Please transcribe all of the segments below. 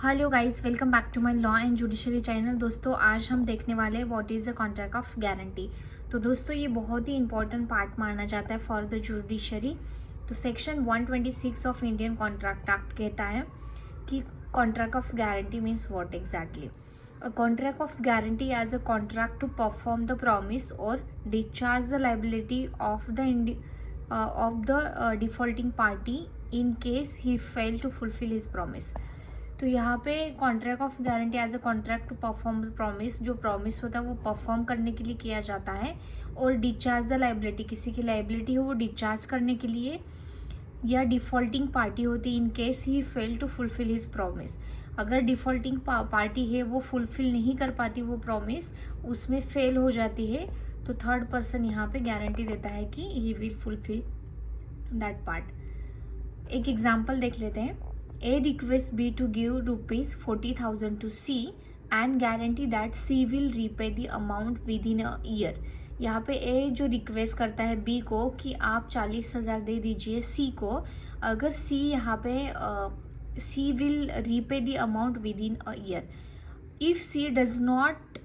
Hello guys, welcome back to my law and judiciary channel. दोस्तों, आज हम देखने वाले हैं what is the contract of guarantee. तो दोस्तों, ये बहुत ही इंपॉर्टेंट पार्ट माना जाता है फॉर द जुडिशरी। तो section 126 of Indian contract act कहता है कि contract of guarantee means what exactly. A contract of guarantee as a contract to perform the promise और discharge the liability of the defaulting party in case he fail to fulfil his promise. तो यहाँ पे contract of guarantee as a contract to perform promise, जो promise होता है वो perform करने के लिए किया जाता है, और डिस्चार्ज द लायबिलिटी, किसी की लायबिलिटी हो वो डिस्चार्ज करने के लिए, या डिफॉल्टिंग पार्टी होती है in case he fail to fulfil his promise. अगर डिफॉल्टिंग पार्टी है वो फुलफिल नहीं कर पाती वो प्रॉमिस, उसमें फेल हो जाती है, तो थर्ड पर्सन यहाँ पे गारंटी देता है कि he will fulfil that part. एक एग्जाम्पल देख लेते हैं। A requests B to give rupees 40,000 to C and guarantee that C will repay the amount within a year। यहाँ पे A जो रिक्वेस्ट करता है B को कि आप 40,000 दे दीजिए C को, अगर C यहाँ पे C will repay the amount within a year। If C does not,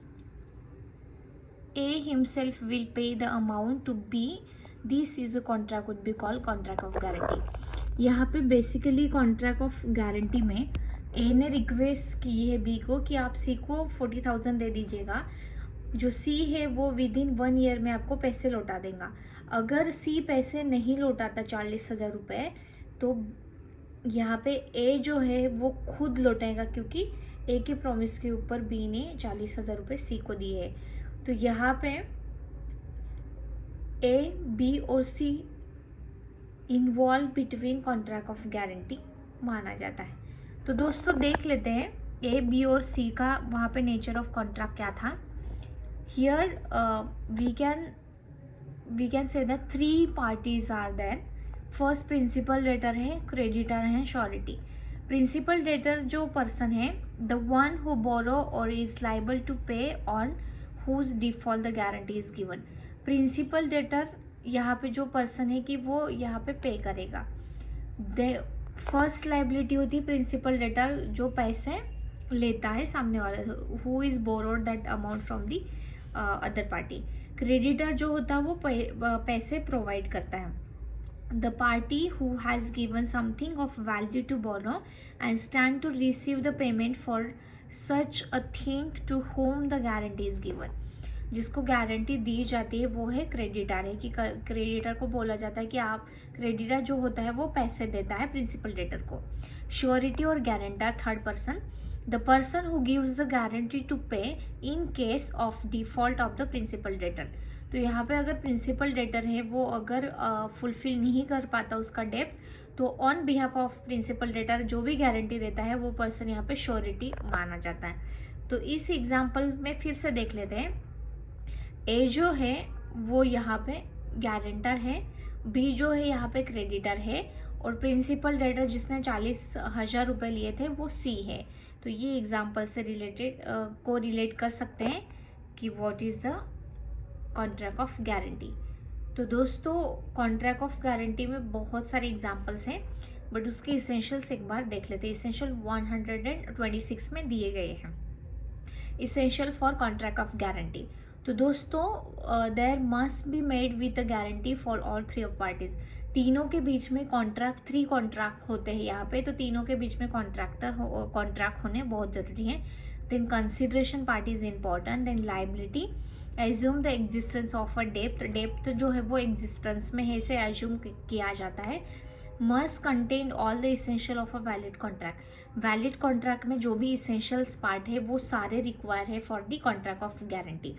A himself will pay the amount to B। This is a contract would be called contract of guarantee। यहाँ पे basically contract of guarantee में ए ने request की है B को कि आप सी को 40,000 दे दीजिएगा। जो सी है वो विद इन 1 ईयर में आपको पैसे लौटा देगा। अगर सी पैसे नहीं लौटाता 40,000 रुपये, तो यहाँ पे ए जो है वो खुद लौटाएगा, क्योंकि ए के प्रॉमिस के ऊपर बी ने 40,000 रुपये सी को दिए है। तो यहाँ पे ए, बी और C involve between contract of guarantee माना जाता है। तो दोस्तों, देख लेते हैं ए, बी और सी का वहाँ पे नेचर ऑफ कॉन्ट्रैक्ट क्या था। Here we can say that 3 parties are there. First principal debtor है, क्रेडिटर है, श्योरिटी। प्रिंसिपल डेटर जो पर्सन है, द वन हु बोरो और is liable to pay on whose default the guarantee is given. Principal debtor यहाँ पे जो person है कि वो यहाँ पे पे करेगा। फर्स्ट लाइबिलिटी होती है प्रिंसिपल डेटर, जो पैसे लेता है सामने वाले, who is borrowed that amount from the other party. Creditor जो होता है वो पैसे प्रोवाइड करता है। The party who has given something of value to borrow and stand to receive the payment for such a thing to whom the guarantee is given. जिसको guarantee दी जाती है वो है क्रेडिटर है, कि क्रेडिटर को बोला जाता है कि आप, क्रेडिटर जो होता है वो पैसे देता है प्रिंसिपल डेटर को। श्योरिटी और guarantor third person, the person who gives the guarantee to pay in case of default of the principal debtor. तो यहाँ पे अगर प्रिंसिपल डेटर है वो अगर फुलफिल नहीं कर पाता उसका डेप्थ, तो on behalf of principal debtor जो भी गारंटी देता है वो पर्सन यहाँ पे श्योरिटी माना जाता है। तो इस एग्जाम्पल में फिर से देख लेते हैं। ए जो है वो यहाँ पे गारंटर है, बी जो है यहाँ पे क्रेडिटर है, और प्रिंसिपल डेटर जिसने 40,000 रुपये लिए थे वो सी है। तो ये एग्जाम्पल से रिलेट कर सकते हैं कि what is the contract of guarantee. तो दोस्तों, कॉन्ट्रैक्ट ऑफ गारंटी में बहुत सारे एग्जाम्पल्स हैं, बट उसके इसेंशियल्स एक बार देख लेते हैं। इसेंशियल 126 में दिए गए हैं, essential for contract of guarantee. तो दोस्तों, there must be made with a guarantee for all 3 of parties. तीनों के बीच में कॉन्ट्रैक्ट, 3 कॉन्ट्रैक्ट होते हैं यहाँ पे, तो तीनों के बीच में कॉन्ट्रैक्ट होने बहुत जरूरी है। Then consideration party is important. Then liability, assume the existence of a डेप्थ। डेप्थ जो है वो एग्जिस्टेंस में है, इसे एज्यूम किया जाता है। Must contain all the essential of a valid contract. Valid contract में जो भी इसेंशियल्स पार्ट है वो सारे रिक्वायर है for the contract of guarantee.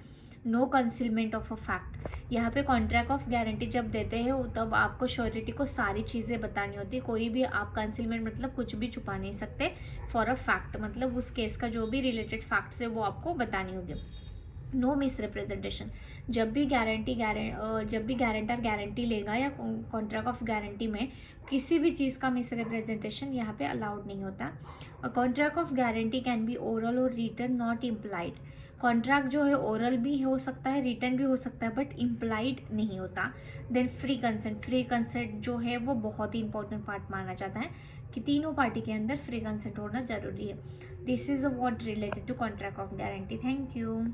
No concealment of a fact. यहाँ पे कॉन्ट्रैक्ट ऑफ गारंटी जब देते हैं तब आपको श्योरिटी को सारी चीज़ें बतानी होती है। कोई भी आप कंसीलमेंट मतलब कुछ भी छुपा नहीं सकते। फॉर अ फैक्ट मतलब उस केस का जो भी रिलेटेड फैक्ट्स है वो आपको बतानी होगी। No misrepresentation. जब भी गारंटर गारंटी लेगा या कॉन्ट्रैक्ट ऑफ गारंटी में किसी भी चीज़ का मिस रिप्रेजेंटेशन यहाँ पे अलाउड नहीं होता। Contract of guarantee can be oral और रिटन, नॉट इम्प्लाइड। कॉन्ट्रैक्ट जो है ओरल भी हो सकता है, रिटन भी हो सकता है, बट इम्प्लाइड नहीं होता। देन फ्री कंसेंट जो है वो बहुत ही इंपॉर्टेंट पार्ट माना जाता है। कि तीनों पार्टी के अंदर फ्री कंसेंट होना जरूरी है. This is the what related to contract of guarantee. Thank you.